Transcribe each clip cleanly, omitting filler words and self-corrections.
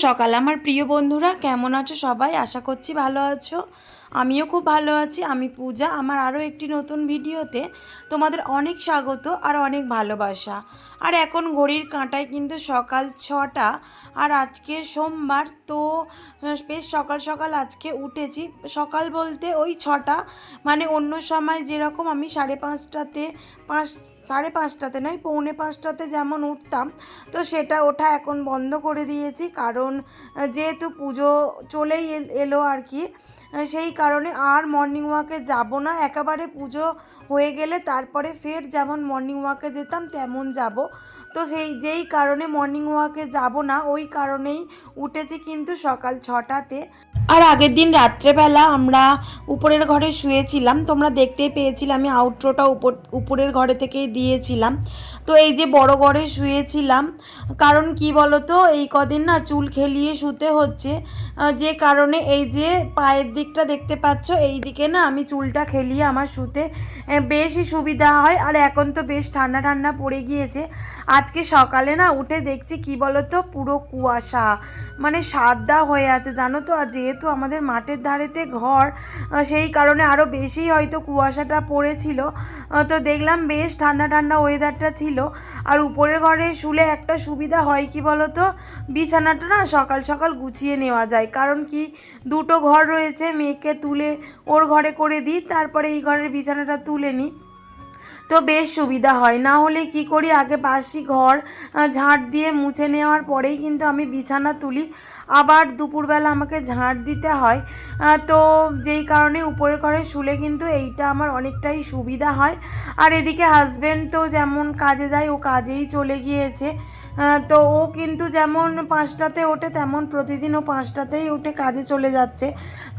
সকাল আমার প্রিয় বন্ধুরা, কেমন আছো সবাই? আশা করছি ভালো আছো। আমিও খুব ভালো আছি। আমি পূজা। আমার আরও একটি নতুন ভিডিওতে তোমাদের অনেক স্বাগত আর অনেক ভালোবাসা। আর এখন ঘড়ির কাঁটায় কিন্তু সকাল 6টা। আর আজকে সোমবার তো বেশ সকাল সকাল আজকে উঠেছি। সকাল বলতে ওই 6টা, মানে অন্য সময় যেরকম আমি 5:30টাতে 5:30টাতে নয়, 4:45টাতে যেমন উঠতাম, তো সেটা ওঠা এখন বন্ধ করে দিয়েছি। কারণ যেহেতু পুজো চলেই এলো আর কি, সেই কারণে আর মর্নিং ওয়াকে যাব না। একেবারে পুজো হয়ে গেলে তারপরে ফের যেমন মর্নিং ওয়াকে যেতাম তেমন যাব। তো যেই কারণে মর্নিং ওয়াকে যাব না, ওই কারণেই উঠেছি কিন্তু সকাল 6টাতে। আর আগের দিন রাত্রেবেলা আমরা উপরের ঘরে শুয়েছিলাম, তোমরা দেখতেই পেয়েছিলে। আমি আউটরোটা উপরের ঘরে থেকেই দিয়েছিলাম। তো এই যে বড় ঘরে শুয়েছিলাম, কারণ কি বলো তো, এই কদিন না চুল খেলিয়ে শুতে হচ্ছে, যে কারণে এই যে পায়ের দিকটা দেখতে পাচ্ছ, এই দিকে না আমি চুলটা খেলিয়ে আমার শুতে বেশই সুবিধা হয়। আর এখন তো বেশ ঠান্ডা ঠান্ডা পড়ে গিয়েছে। আজকে সকালে না উঠে দেখছি কি বলো তো, পুরো কুয়াশা, মানে সাদা হয়ে আছে জানো তো। আর যেহেতু আমাদের মাঠের ধারেতে ঘর, সেই কারণে আরও বেশি হয়তো কুয়াশাটা পড়েছিল। তো দেখলাম বেশ ঠান্ডা ঠান্ডা ওয়েদারটা ছিল। আর উপরের ঘরে শুলে একটা সুবিধা হয় কি বলো তো, বিছানাটা না সকাল সকাল গুছিয়ে নেওয়া যায়। কারণ কি, দুটো ঘর রয়েছে, মেয়েকে তুলে ওর ঘরে করে দিই, তারপরে এই ঘরের বিছানাটা তুলে নিই। তো বেশ সুবিধা হয়। না হলে কি করি, আগে বাসি ঘর ঝাঁট দিয়ে মুছে নেওয়ার পরেই কিন্তু আমি বিছানা তুলি, আবার দুপুরবেলা আমাকে ঝাঁট দিতে হয়। তো যেই কারণে উপরে ঘরে শুলে কিন্তু এইটা আমার অনেকটাই সুবিধা হয়। আর এদিকে হাজব্যান্ড তো যেমন কাজে যায়, ও কাজেই চলে গিয়েছে। তো ও কিন্তু যেমন 5টাতে ওঠে, তেমন প্রতিদিন ও 5টাতেই উঠে কাজে চলে যাচ্ছে।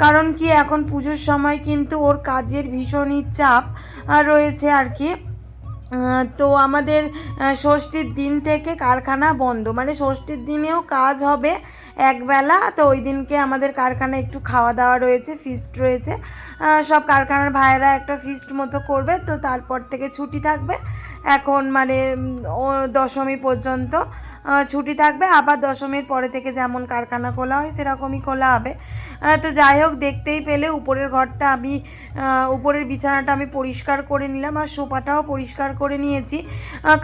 কারণ কি, এখন পুজোর সময় কিন্তু ওর কাজের ভীষণই চাপ রয়েছে আর কি। তো আমাদের ষষ্ঠীর দিন থেকে কারখানা বন্ধ, মানে ষষ্ঠীর দিনেও কাজ হবে একবেলা। তো ওই দিনকে আমাদের কারখানায় একটু খাওয়া দাওয়া রয়েছে, ফিস্ট রয়েছে। সব কারখানার ভাইয়েরা একটা ফিস্ট মতো করবে। তো তারপর থেকে ছুটি থাকবে। এখন মানে ও দশমী পর্যন্ত ছুটি থাকবে। আবার দশমীর পরে থেকে যেমন কারখানা খোলা হয় সেরকমই খোলা হবে। তো যাই হোক, দেখতেই পেলে উপরের ঘরটা আমি, উপরের বিছানাটা আমি পরিষ্কার করে নিলাম, আর সোফাটাও পরিষ্কার করে নিয়েছি।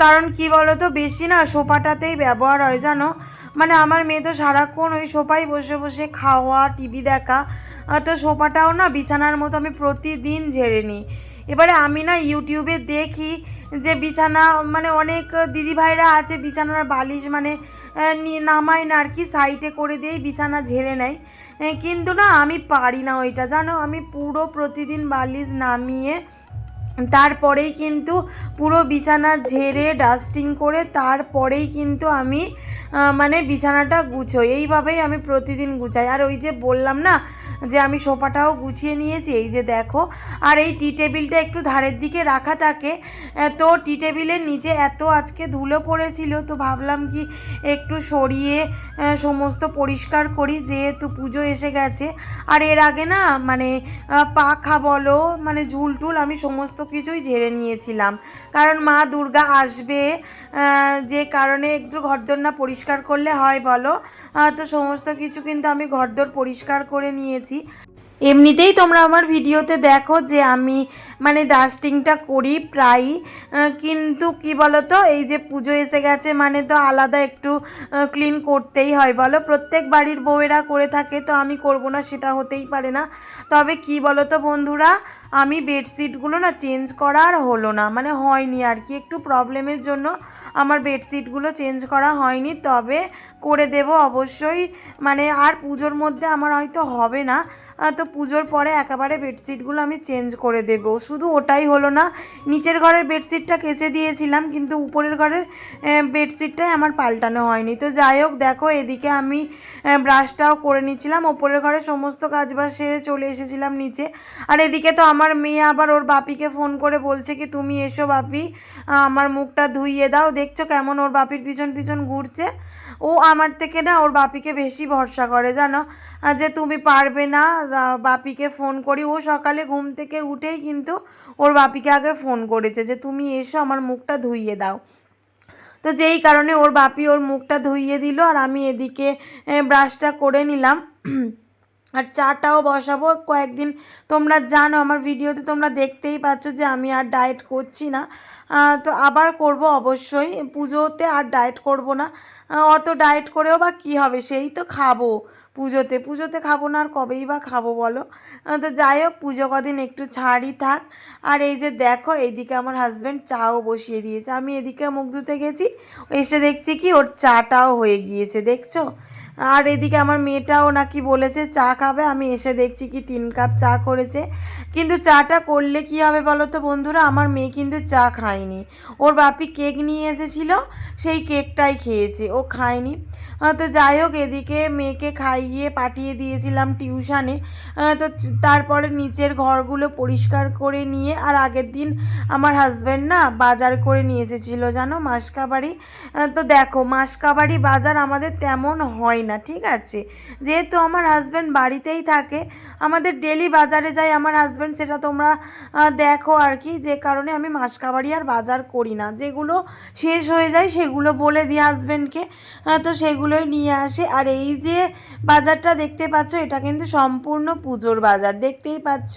কারণ কি বলো তো, বেশি না সোফাটাতেই ব্যবহার হয় জানো। মানে আমার মেয়ে তো সারাক্ষণ ওই সোফায় বসে বসে খাওয়া, টিভি দেখা। তো সোফাটাও না বিছানার মতো আমি প্রতিদিন ঝেড়ে নিই। এবারে আমি না ইউটিউবে দেখি যে বিছানা, মানে অনেক দিদিভাইরা আছে বিছানার বালিশ মানে নামায় না আর কি, সাইডে করে দিয়েই বিছানা ঝেড়ে নেয়। কিন্তু না আমি পারি না ওইটা জানো। আমি পুরো প্রতিদিন বালিশ নামিয়ে তারপরেই কিন্তু পুরো বিছানা ঝেড়ে ডাস্টিং করে তারপরেই কিন্তু আমি মানে বিছানাটা গুছোই। এইভাবেই আমি প্রতিদিন গুছাই। আর ওই যে বললাম না যে আমি সোফাটাও গুছিয়ে নিয়েছি, এই যে দেখো। আর এই টি টেবিলটা একটু ধারের দিকে রাখা থাকে, তো টি টেবিলের নিচে এত আজকে ধুলো পড়েছিল, তো ভাবলাম কি একটু সরিয়ে সমস্ত পরিষ্কার করি, যেহেতু পুজো এসে গেছে। আর এর আগে না মানে পাখা বলো, মানে ঝুল টুল আমি সমস্ত কিছুই ঝেড়ে নিয়েছিলাম। কারণ মা দুর্গা আসবে, যে কারণে একটু ঘরদোর না পরিষ্কার করলে হয় বলো। তো সমস্ত কিছু কিন্তু আমি ঘরদোর পরিষ্কার করে নিয়েছি। এমনিতেই তোমরা আমার ভিডিওতে দেখো যে আমি মানে ডাস্টিংটা করি প্রায়ই। কিন্তু কি বলো তো, এই যে পুজো এসে গেছে মানে তো আলাদা একটু ক্লিন করতেই হয় বলো। প্রত্যেক বাড়ির বউয়েরা করে থাকে, তো আমি করব না সেটা হতেই পারে না। তবে কি বলো তো বন্ধুরা, আমি বেডশিটগুলো না চেঞ্জ করা আর হলো না, মানে হয়নি আর কি, একটু প্রবলেমের জন্য আমার বেডশিটগুলো চেঞ্জ করা হয়নি। তবে করে দেব অবশ্যই, মানে আর পুজোর মধ্যে আমার হয়তো হবে না। তো পুজোর পরে একেবারে বেডশিটগুলো আমি চেঞ্জ করে দেব। শুধু ওটাই হলো না, নিচের ঘরের বেডশিটটা কেচে দিয়েছিলাম, কিন্তু উপরের ঘরের বেডশিটটাই আমার পাল্টানো হয়নি। তো যাই হোক, দেখো এদিকে আমি ব্রাশটাও করে নিচ্ছিলাম, ওপরের ঘরে সমস্ত কাজবাজ সেরে চলে এসেছিলাম নিচে। আর এদিকে তো আমার মেয়ে আবার ওর বাপিকে ফোন করে বলছে কি, তুমি এসো বাপি, আমার মুখটা ধুইয়ে দাও। দেখছো কেমন ওর বাপির পিছন পিছন ঘুরছে। ও আমার থেকে না ওর বাপিকে বেশি ভরসা করে জানো, যে তুমি পারবে না, বাপিকে ফোন করি। ও সকালে ঘুম থেকে উঠেই কিন্তু ওর বাপিকে আগে ফোন করেছে যে তুমি এসো আমার মুখটা ধুইয়ে দাও। তো যেই কারণে ওর বাপি ওর মুখটা ধুইয়ে দিল, আর আমি এদিকে ব্রাশটা করে নিলাম। আর চাটাও বসাবো কয়েকদিন। তোমরা জানো আমার ভিডিওতে তোমরা দেখতেই পাচ্ছ যে আমি আর ডায়েট করছি না। তো আবার করব অবশ্যই, পুজোতে আর ডায়েট করব না। অত ডায়েট করেও বা কী হবে, সেই তো খাবো পুজোতে। পুজোতে খাবো না আর কবেই বা খাবো বলো। তো যাই হোক, পুজো কদিন একটু ছাড়ই থাক। আর এই যে দেখো, এইদিকে আমার হাজব্যান্ড চাও বসিয়ে দিয়েছে। আমি এদিকে মুখ ধুতে গেছি, এসে দেখছি কি ওর চাটাও হয়ে গিয়েছে, দেখছো। আর এদিকে আমার মেয়েটাও নাকি বলেছে চা খাবে, আমি এসে দেখছি কি 3 কাপ চা করেছে। কিন্তু চাটা করলে কি হবে বলো তো বন্ধুরা, আমার মেয়ে কিন্তু চা খায়নি। ওর বাপি কেক নিয়ে এসেছিলো, সেই কেকটাই খেয়েছে, ও খায়নি। তো যাই হোক, এদিকে মেয়েকে খাইয়ে পাঠিয়ে দিয়েছিলাম টিউশানে। তো তারপরে নিচের ঘরগুলো পরিষ্কার করে নিয়ে, আর আগের দিন আমার হাজব্যান্ড না বাজার করে নিয়ে এসেছিলো জানো, মাসকাবাড়ি। তো দেখো, মাসকাবাড়ি বাজার আমাদের তেমন হয় না, ঠিক আছে। যেহেতু আমার হাজব্যান্ড বাড়িতেই থাকে, আমাদের ডেলি বাজারে যায় আমার হাজব্যান্ড, সেটা তোমরা দেখো আর কি। যে কারণে আমি মাসকাবাড়ি আর বাজার করি না, যেগুলো শেষ হয়ে যায় সেগুলো বলে দিই হাজব্যান্ডকে, তো সেগুলোই নিয়ে আসে। আর এই যে বাজারটা দেখতে পাচ্ছ, এটা কিন্তু সম্পূর্ণ পুজোর বাজার, দেখতেই পাচ্ছ।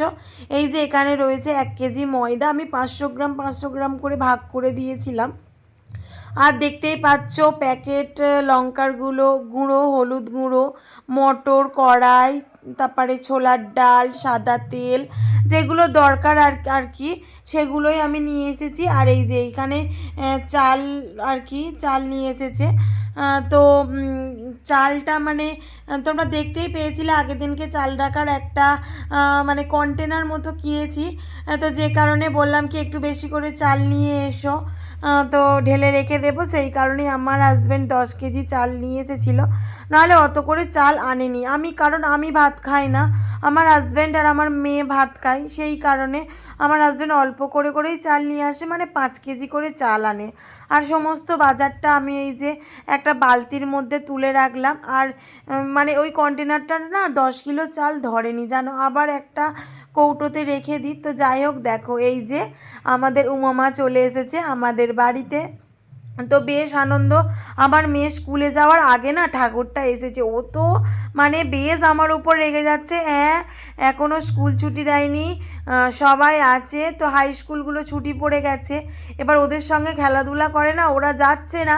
এই যে এখানে রয়েছে 1 কেজি ময়দা, আমি 500 গ্রাম 500 গ্রাম করে ভাগ করে দিয়েছিলাম। আর দেখতেই পাচ্ছ প্যাকেট লঙ্কার গুঁড়ো, হলুদ গুঁড়ো, মটর, কড়াই, তারপরে ছোলার ডাল, সাদা তেল, যেগুলো দরকার আর কি সেগুলোই আমি নিয়ে এসেছি। আর এই যে এইখানে চাল আর কি, চাল নিয়ে এসেছে। তো চালটা মানে তোমরা দেখতেই পেয়েছিলে আগের দিনকে চাল রাখার একটা মানে কন্টেনার মতো কিনেছি। তো যে কারণে বললাম কি একটু বেশি করে চাল নিয়ে এসো, তো ঢেলে রেখে দেবো। সেই কারণেই আমার হাজব্যান্ড 10 কেজি চাল নিয়ে এসেছিলো, নাহলে অত করে চাল আনেনি। আমি কারণ আমি ভাত খাই না, আমার হাজব্যান্ড আর আমার মেয়ে ভাত খায়, সেই কারণে আমার হাজব্যান্ড অল্প করে করেই চাল নিয়ে আসে, মানে 5 কেজি করে চাল আনে। আর সমস্ত বাজারটা আমি এই যে একটা বালতির মধ্যে তুলে রাখলাম। আর মানে ওই কন্টেনারটা না 10 কিলো চাল ধরেনি জানো, আবার একটা কৌটোতে রেখে দিই। তো যাই হোক, দেখো এই যে আমাদের উমামা চলে এসেছে আমাদের বাড়িতে। তো বেশ আনন্দ। আমার মেয়ে স্কুলে যাওয়ার আগে না ঠাকুরটা এসেছে, ও তো মানে বেশ আমার উপর রেগে যাচ্ছে। হ্যাঁ, এখনও স্কুল ছুটি দেয়নি, সবাই আছে। তো হাই স্কুলগুলো ছুটি পড়ে গেছে, এবার ওদের সঙ্গে খেলাধুলা করে না, ওরা যাচ্ছে না।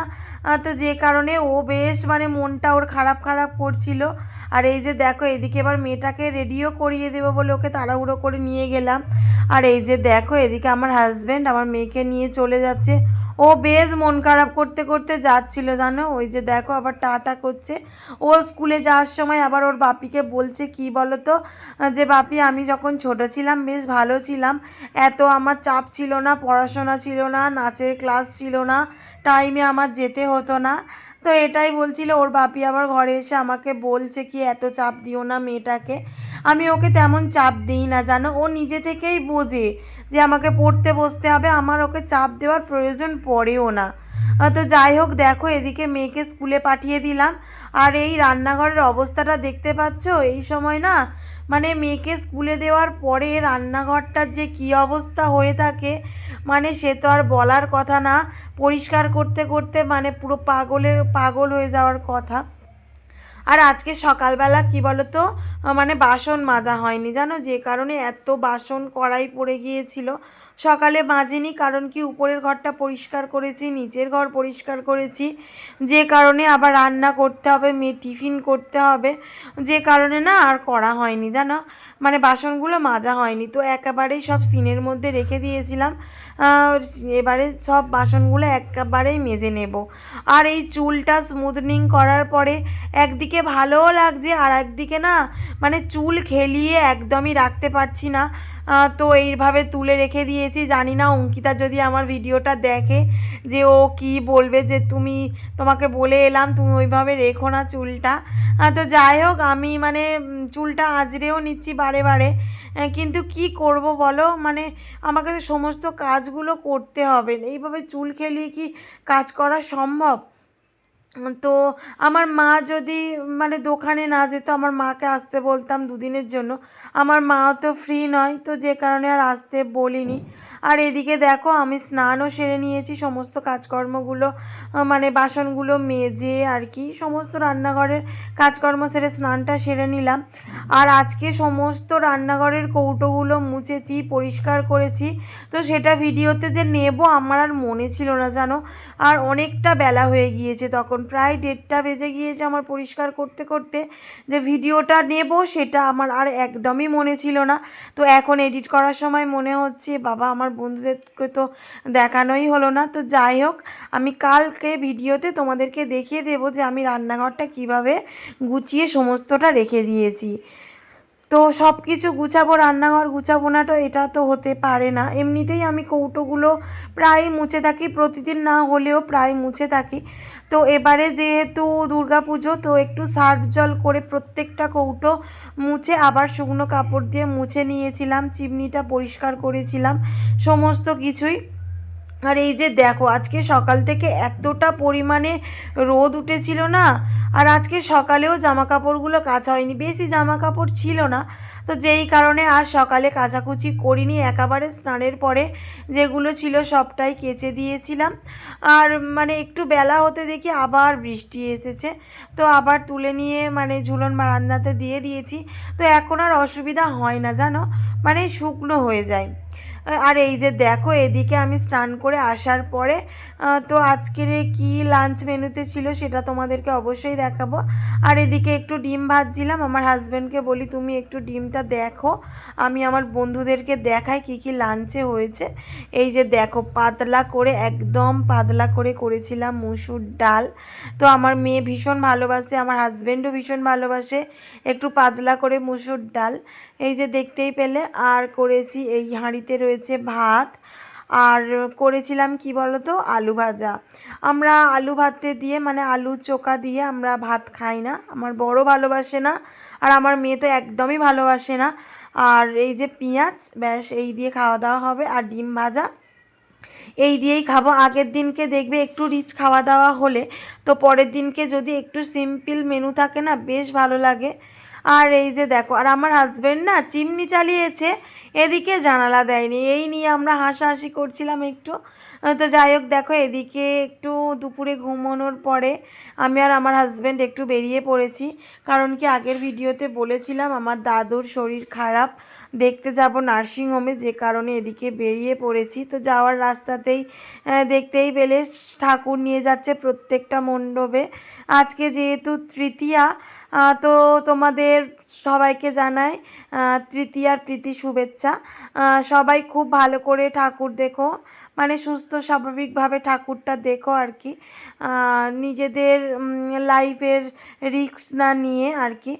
তো যে কারণে ও বেশ মানে মনটা ওর খারাপ খারাপ করছিল। আর এই যে দেখো, এদিকে এবার মেয়েটাকে রেডিও করিয়ে দেবো বলে ওকে তাড়াহুড়ো করে নিয়ে গেলাম। আর এই যে দেখো, এদিকে আমার হাজব্যান্ড আমার মেয়েকে নিয়ে চলে যাচ্ছে। ও বেশ মন খারাপ করতে করতে যাচ্ছিল জানো, ওই যে দেখো আবার টাটা করছে। ও স্কুলে যাওয়ার সময় আবার ওর বাপিকে বলছে কি বলো তো, যে বাপি আমি যখন ছোট ছিলাম বেশ ভালো ছিলাম, এত আমার চাপ ছিল না, পড়াশোনা ছিল না, নাচের ক্লাস ছিল না, টাইমে আমার যেতে হতো না। তো এটাই বলছিল ওর বাপি, আবার ঘরে এসে আমাকে বলছে কি এত চাপ দিও না মেয়েটাকে। আমি ওকে তেমন চাপ দিই না জানো, ও নিজে থেকেই বোঝে যে আমাকে পড়তে বসতে হবে, আমার ওকে চাপ দেওয়ার প্রয়োজন পড়েও না। তো যাই হোক, দেখো এদিকে মেয়েকে স্কুলে পাঠিয়ে দিলাম। আর এই রান্নাঘরের অবস্থাটা দেখতে পাচ্ছ, এই সময় না মানে মেয়েকে স্কুলে দেওয়ার পরে রান্নাঘরটার যে কী অবস্থা হয়ে থাকে, মানে সে তো আর বলার কথা না। পরিষ্কার করতে করতে মানে পুরো পাগল হয়ে যাওয়ার কথা। আর আজকে সকালবেলা কি বলো তো, মানে বাসন মাজা হয়নি জানো, যে কারণে এত বাসন কড়াই পড়ে গিয়েছিল। সকালে মাজিনি, কারণ কি উপরের ঘরটা পরিষ্কার করেছি, নিচের ঘর পরিষ্কার করেছি, যে কারণে আবার রান্না করতে হবে, মেয়ে টিফিন করতে হবে, যে কারণে না আর করা হয়নি জানো, মানে বাসনগুলো মাজা হয়নি। তো একেবারেই সব সিনের মধ্যে রেখে দিয়েছিলাম, এবারে সব বাসনগুলো একেবারেই মেজে নেব। আর এই চুলটা স্মুথনিং করার পরে একদিকে ভালোও লাগছে, আর একদিকে না মানে চুল খেলিয়ে একদমই রাখতে পারছি না। তো এইভাবে তুলে রেখে দিয়েছি। জানি না অঙ্কিতা যদি আমার ভিডিওটা দেখে যে ও কি বলবে, যে তোমাকে বলে এলাম তুমি ওইভাবে রেখো না চুলটা। তো যাই হোক, আমি মানে চুলটা আঁচড়েও নিচ্ছি বারে বারে, কিন্তু কি করব বলো, মানে আমাকে তো সমস্ত কাজগুলো করতে হবে, এইভাবে চুল খেলিয়ে কি কাজ করা সম্ভব? তো আমার মা যদি মানে দোকানে না যেত, আমার মাকে আসতে বলতাম দুদিনের জন্য, আমার মাও তো ফ্রি নয়, তো যে কারণে আর আসতে বলিনি। আর এদিকে দেখো আমি স্নানও সেরে নিয়েছি, সমস্ত কাজকর্মগুলো মানে বাসনগুলো মেজে আর কি সমস্ত রান্নাঘরের কাজকর্ম সেরে স্নানটা সেরে নিলাম। আর আজকে সমস্ত রান্নাঘরের কৌটোগুলো মুছেছি, পরিষ্কার করেছি। তো সেটা ভিডিওতে যে নেব আমার আর মনে ছিল না জানো। আর অনেকটা বেলা হয়ে গিয়েছে, তখন প্রায় 1:30 বেজে গিয়েছে আমার পরিষ্কার করতে করতে। যে ভিডিওটা নেব সেটা আমার আর একদমই মনে ছিল না। তো এখন এডিট করার সময় মনে হচ্ছে বাবা আমার বন্ধুদেরকে তো দেখানোই হলো না। তো যাই হোক, আমি কালকে ভিডিওতে তোমাদেরকে দেখিয়ে দেবো যে আমি রান্নাঘরটা কিভাবে গুছিয়ে সমস্তটা রেখে দিয়েছি। তো সব কিছু গুছাবো, রান্নাঘর গুছাবো না, তো এটা তো হতে পারে না। এমনিতেই আমি কৌটোগুলো প্রায় মুছে থাকি, প্রতিদিন না হলেও প্রায় মুছে থাকি। তো এবারে যেহেতু দুর্গা পুজো, তো একটু সার্ফ জল করে প্রত্যেকটা কৌটো মুছে আবার শুকনো কাপড় দিয়ে মুছে নিয়েছিলাম, চিমনিটা পরিষ্কার করেছিলাম, সমস্ত কিছুই। আর এই যে দেখো আজকে সকাল থেকে এতটা পরিমাণে রোদ উঠেছিল না। আর আজকে সকালেও জামা কাপড়গুলো কাচা হয়নি, বেশি জামা কাপড় ছিল না। তো যেই কারণে আজ সকালে কাচাকুচি করিনি, একেবারে স্নানের পরে যেগুলো ছিল সবটাই কেচে দিয়েছিলাম। আর মানে একটু বেলা হতে দেখি আবার বৃষ্টি এসেছে, তো আবার তুলে নিয়ে মানে ঝুলন বারান্দাতে দিয়ে দিয়েছি। তো এখন আর অসুবিধা হয় না জানো, মানে শুকনো হয়ে যায়। আর এই যে দেখো এদিকে আমি স্নান করে আসার পরে তো আজকের কি লাঞ্চ মেনুতে ছিল সেটা তোমাদেরকে অবশ্যই দেখাবো। আর এদিকে একটু ডিম ভাজছিলাম, আমার হাজব্যান্ডকে বলি তুমি একটু ডিমটা দেখো, আমি আমার বন্ধুদেরকে দেখাই কি কি লাঞ্চে হয়েছে। এই যে দেখো পাতলা করে, একদম পাতলা করে করেছিলাম মুসুর ডাল। তো আমার মেয়ে ভীষণ ভালোবাসে, আমার হাজব্যান্ডও ভীষণ ভালোবাসে একটু পাতলা করে মুসুর ডাল, এই যে দেখতেই পেলে। আর করেছি এই হাঁড়িতে রয়েছে ভাত, আর করেছিলাম কি বলো তো আলু ভাজা। আমরা আলু ভাতে দিয়ে মানে আলু চোখা দিয়ে আমরা ভাত খাই না, আমার বড় ভালোবাসে না, আর আমার মেয়ে তো একদমই ভালোবাসে না। আর এই যে পেঁয়াজ, ব্যাস এই দিয়ে খাওয়া দাওয়া হবে, আর ডিম ভাজা এই দিয়েই খাবো। আগের দিনকে দেখবে একটু রিচ খাওয়া দাওয়া হলে তো পরের দিনকে যদি একটু সিম্পল মেনু থাকে না বেশ ভালো লাগে। আর এই যে দেখো, আর আমার হাজব্যান্ড না চিমনি চালিয়েছে, এদিকে জানালা দেয়নি, এই নিয়ে আমরা হাসাহাসি করছিলাম একটু। তো যাই হোক দেখো এদিকে একটু দুপুরে ঘুমানোর পরে আমি আর আমার হাজব্যান্ড একটু বেরিয়ে পড়েছি, কারণ কি আগের ভিডিওতে বলেছিলাম আমার দাদুর শরীর খারাপ, দেখতে যাব নার্সিংহোমে, যে কারণে এদিকে বেরিয়ে পড়েছি। তো যাওয়ার রাস্তাতেই দেখতেই পেলে ঠাকুর নিয়ে যাচ্ছে প্রত্যেকটা মণ্ডপে। আজকে যেহেতু তৃতীয়া, তো তোমাদের সবাইকে জানাই তৃতীয়ার প্রীতি শুভেচ্ছা। সবাই খুব ভালো করে ঠাকুর দেখো, মানে সুস্থ স্বাভাবিকভাবে ঠাকুরটা দেখো আর কি, নিজেদের লাইফের রিস্ক না নিয়ে আর কি।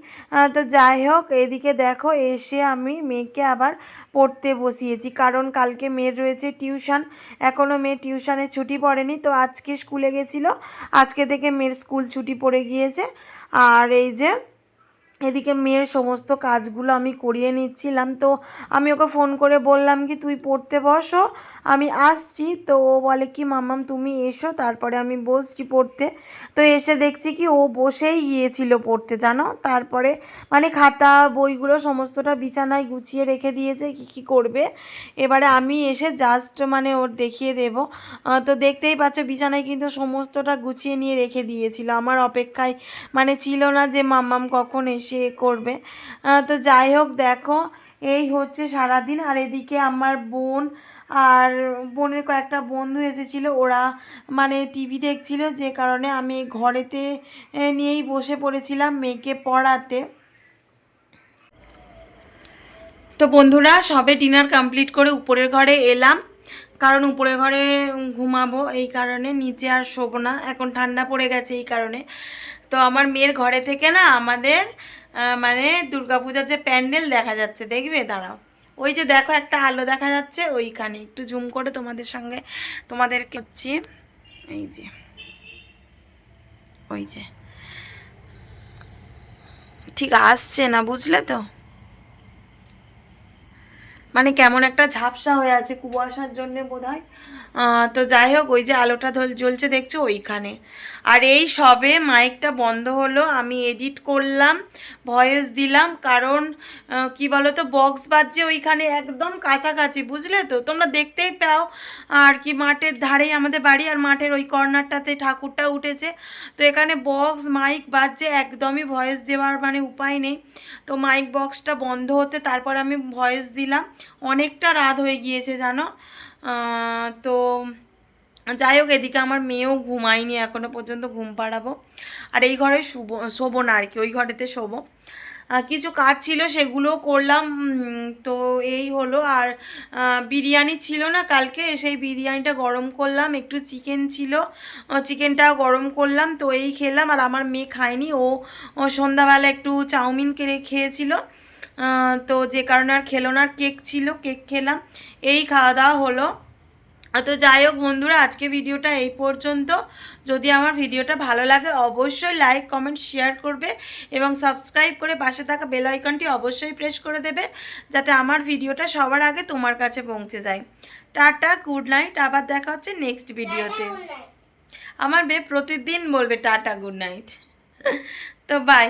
তো যাই হোক এদিকে দেখো এসে আমি মেয়েকে আবার পড়তে বসিয়েছি, কারণ কালকে মেয়ের রয়েছে টিউশন, এখনও মেয়ে টিউশনে ছুটি পড়েনি, তো আজকে স্কুলে গেছিলো, আজকে থেকে মেয়ের স্কুল ছুটি পড়ে গিয়েছে। আর এই যে এদিকে মেয়ের সমস্ত কাজগুলো আমি করিয়ে নিচ্ছিলাম। তো আমি ওকে ফোন করে বললাম কি তুই পড়তে বসো, আমি আসছি। তো ও বলে কি মাম্মাম তুমি এসো, তারপরে আমি বসছি পড়তে। তো এসে দেখছি কি ও বসেই গিয়েছিল পড়তে জানো, তারপরে মানে খাতা বইগুলো সমস্তটা বিছানায় গুছিয়ে রেখে দিয়েছে কি কি করবে। এবারে আমি এসে জাস্ট মানে ওর দেখিয়ে দেব। তো দেখতেই পাচ্ছ বিছানায় কিন্তু সমস্তটা গুছিয়ে নিয়ে রেখে দিয়েছিল, আমার অপেক্ষায় মানে ছিল না যে মাম্মাম কখন এসে করবে। তো যাই হোক দেখো এই হচ্ছে সারাদিন। আর এদিকে আমার বোন আর বোনের কয়েকটা বন্ধু এসেছিলো, ওরা মানে টিভি দেখছিল, যে কারণে আমি ঘরেতে নিয়েই বসে পড়েছিলাম মেয়েকে পড়াতে। তো বন্ধুরা সবে ডিনার কমপ্লিট করে উপরের ঘরে এলাম, কারণ উপরের ঘরে ঘুমাবো, এই কারণে নিচে আর শোবো না, এখন ঠান্ডা পড়ে গেছে এই কারণে। তো আমার মেয়ের ঘরে থেকে না আমাদের মানে দুর্গাপূজার যে প্যান্ডেল দেখা যাচ্ছে, দেখবে দাঁড়াও, ওই যে দেখো একটা আলো দেখা যাচ্ছে ওইখানে, একটু জুম করে তোমাদের সঙ্গে তোমাদেরকে হচ্ছি, এই যে ওই যে ঠিক আসছে না বুঝলে তো, মানে কেমন একটা ঝাপসা হয়ে আছে কুয়াশার জন্য বোধহয়। তো যাই হোক, ওই যে আলোটা জ্বলছে দেখছো ওইখানে। আর এই সবে মাইকটা বন্ধ হলো, আমি এডিট করলাম, ভয়েস দিলাম, কারণ কি বলো তো, বক্স বাজছে ওইখানে একদম কাছাকাছি, বুঝলে তো, তোমরা দেখতেই পাও। আর কি মাঠের ধারেই আমাদের বাড়ি, আর মাঠের ওই কর্নারটাতে ঠাকুরটা উঠেছে। তো এখানে বক্স মাইক বাজছে, একদমই ভয়েস দেওয়ার মানে উপায় নেই। তো মাইক বক্সটা বন্ধ হতে তারপর আমি ভয়েস দিলাম। অনেকটা রাত হয়ে গিয়েছে জানো। তো যাই হোক, এদিকে আমার মেয়েও ঘুমায়নি এখনো পর্যন্ত, ঘুম পাড়াবো। আর এই ঘরে শোবো না আর কি, ওই ঘরেতে শোবো। কিছু কাজ ছিল সেগুলোও করলাম। তো এই হলো। আর বিরিয়ানি ছিল না কালকে, সেই বিরিয়ানিটা গরম করলাম, একটু চিকেন ছিল, চিকেনটাও গরম করলাম, তো এই খেলাম। আর আমার মেয়ে খায়নি, ও সন্ধ্যাবেলা একটু চাউমিন খেয়েছিল, তো যে কারণে আর খেলো না। কেক ছিল, কেক খেলাম, এই খাওয়া দাওয়া হলো। তো যাই হোক বন্ধুরা, আজকে ভিডিওটা এই পর্যন্ত। যদি আমার ভিডিওটা ভালো লাগে অবশ্যই লাইক কমেন্ট শেয়ার করবে, এবং সাবস্ক্রাইব করে পাশে থাকা বেল আইকনটি অবশ্যই প্রেস করে দেবে, যাতে আমার ভিডিওটা সবার আগে তোমার কাছে পৌঁছে যায়। টাটা, গুড নাইট, আবার দেখা হচ্ছে নেক্সট ভিডিওতে। আমার প্রতিদিন বলবে টাটা গুড নাইট। তো বাই।